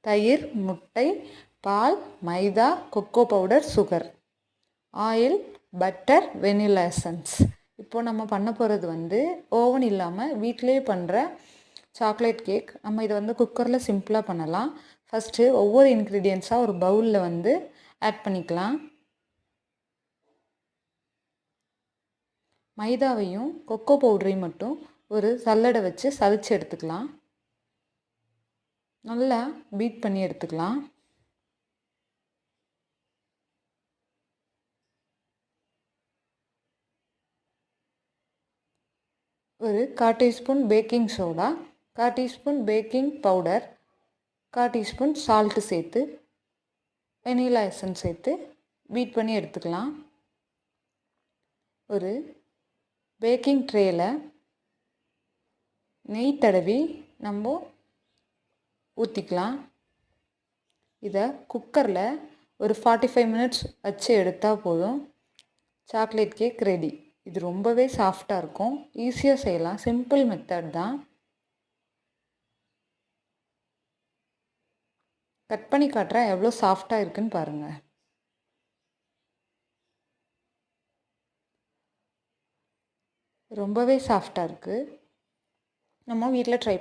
தயிர், முட்டை, பால், மைதா, cocoa powder, sugar, oil, butter, vanilla essence. இப்போது நம்ம பண்ண போகிறது ஓவன் இல்லாமல் வீட்டிலேயே பண்ணுற சாக்லேட் கேக். நம்ம இதை குக்கரில் சிம்பிளாக பண்ணலாம். ஃபஸ்ட்டு ஒவ்வொரு இன்க்ரீடியன்ஸாக ஒரு பவுலில் ஆட் பண்ணிக்கலாம். மைதாவையும் கொக்கோ பவுடரையும் மட்டும் ஒரு சல்லடை வச்சு சலிச்சு எடுத்துக்கலாம். நல்லா பீட் பண்ணி எடுத்துக்கலாம். ஒரு 1/4 teaspoon baking soda, 1/4 teaspoon baking powder, 1/4 teaspoon salt சேர்த்து வெனிலா எசன்ஸ் சேர்த்து பீட் பண்ணி எடுத்துக்கலாம். ஒரு பேக்கிங் ட்ரேயில் நெய் தடவி நம்ம ஊற்றிக்கலாம். இதை குக்கரில் ஒரு 45 மினிட்ஸ் வச்சு எடுத்தால் போதும். Chocolate cake ready. இது ரொம்பவே சாஃப்டாக இருக்கும். ஈஸியாக செய்யலாம். சிம்பிள் மெத்தட் தான். கட் பண்ணி காட்டுறேன் எவ்வளோ சாஃப்டாக இருக்குன்னு பாருங்கள். ரொம்பவே சாஃப்டாக இருக்குது. நம்ம வீட்டில் ட்ரை